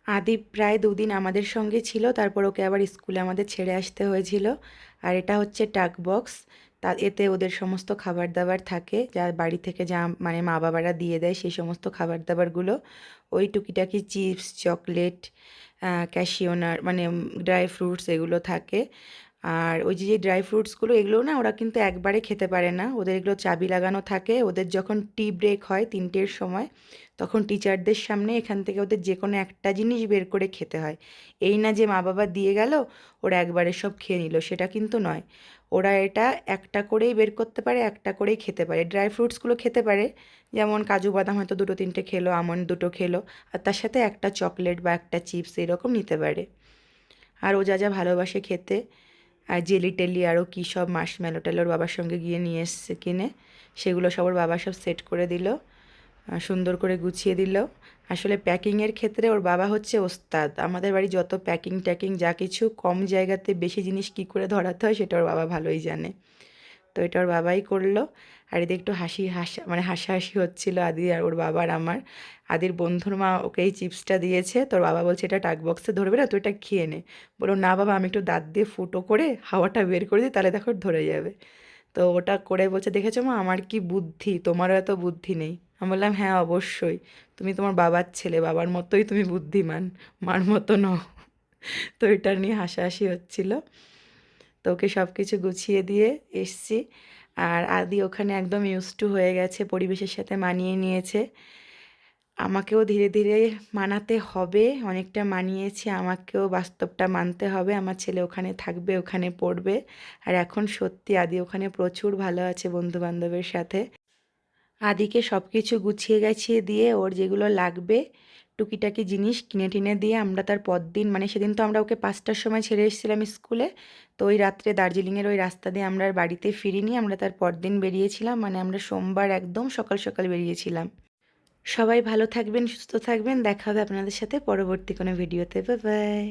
আদি প্রায় ২ দিন আমাদের সঙ্গে ছিল, তারপর ওকে আবার স্কুলে আমাদের ছেড়ে আসতে হয়েছিল। আর এটা হচ্ছে টাক বক্স। এতে ওদের সমস্ত খাবার-দাবার থাকে, যা বাড়ি থেকে যা মানে মা-বাবারা দিয়ে দেয় সেই সমস্ত খাবার-দাবারগুলো। ওই টুকিটাকি চিপস, চকলেট, ক্যাশিও নাট মানে ড্রাই ফ্রুটস এগুলো থাকে। আর ওই যে ড্রাই ফ্রুটসগুলো এগুলোও না ওরা কিন্তু একবারে খেতে পারে না। ওদের এগুলো চাবি লাগানো থাকে। ওদের যখন টি ব্রেক হয় ৩টের সময়, তখন টিচারদের সামনে এখান থেকে ওদের যেকোনো একটা জিনিস বের করে খেতে হয়। এই না যে মা-বাবা দিয়ে গেল, ওরা একবারে সব খেয়ে নিল, সেটা কিন্তু নয়। ওরা এটা একটা করেই বের করতে পারে, একটা করেই খেতে পারে। ড্রাই ফ্রুটসগুলো খেতে পারে, যেমন কাজু বাদাম হয়তো ২টো ৩টে খেলো, আমন্ড ২টো খেলো, আর তার সাথে একটা চকলেট বা একটা চিপস এরকম নিতে পারে। আর ও যা যা ভালোবাসে খেতে, আর জেলি টেলি আরও কী সব মার্শমেলো টেলো ওর বাবার সঙ্গে গিয়ে নিয়ে এসছে কিনে, সেগুলো সব ওর বাবা সব সেট করে দিল, সুন্দর করে গুছিয়ে দিল। আসলে প্যাকিংয়ের ক্ষেত্রে ওর বাবা হচ্ছে ওস্তাদ। আমাদের বাড়ি যত প্যাকিং ট্যাকিং যা কিছু, কম জায়গাতে বেশি জিনিস কী করে ধরাতে হয় সেটা ওর বাবা ভালোই জানে। তো এটা ওর বাবাই করলো। আর এদিকে একটু হাসাহাসি হচ্ছিল আদি আর ওর বাবা আর আমার। আদির বন্ধুর মা ওকে এই চিপসটা দিয়েছে, তোর বাবা বলছে এটা টাক বক্সে ধরবে না, তুই এটা খেয়ে নে। বললো না বাবা, আমি একটু দাঁত দিয়ে ফুটো করে হাওয়াটা বের করে দিই, তাহলে দেখো ধরে যাবে। তো ওটা করে বলছে, দেখেছো মা আমার কি বুদ্ধি, তোমারও এত বুদ্ধি নেই। আমি বললাম হ্যাঁ অবশ্যই, তুমি তোমার বাবার ছেলে, বাবার মতোই তুমি বুদ্ধিমান, মার মতো নও। তো এটা নিয়ে হাসাহাসি হচ্ছিল। তো ওকে সব কিছু গুছিয়ে দিয়ে এসছি। আর আদি ওখানে একদম ইউজ টু হয়ে গেছে, পরিবেশের সাথে মানিয়ে নিয়েছে। আমাকেও ধীরে ধীরে মানাতে হবে, অনেকটা মানিয়েছি, আমাকেও বাস্তবটা মানতে হবে। আমার ছেলে ওখানে থাকবে, ওখানে পড়বে। আর এখন সত্যি আদি ওখানে প্রচুর ভালো আছে বন্ধুবান্ধবের সাথে। আদিকে সব কিছু গুছিয়ে গাছিয়ে দিয়ে ওর যেগুলো লাগবে টুকিটাকি জিনিস কিনে টিনে দিয়ে আমরা তার পরদিন, মানে সেদিন তো আমরা ওকে ৫টার সময় ছেড়ে এসেছিলাম স্কুলে। তো ওই রাত্রে দার্জিলিংয়ের ওই রাস্তা দিয়ে আমরা আর বাড়িতে ফিরিনি, আমরা তার পরদিন বেরিয়েছিলাম, মানে আমরা সোমবার একদম সকাল সকাল বেরিয়েছিলাম। সবাই ভালো থাকবেন, সুস্থ থাকবেন, দেখা হবে আপনাদের সাথে পরবর্তী কোনো ভিডিওতে। Bye bye.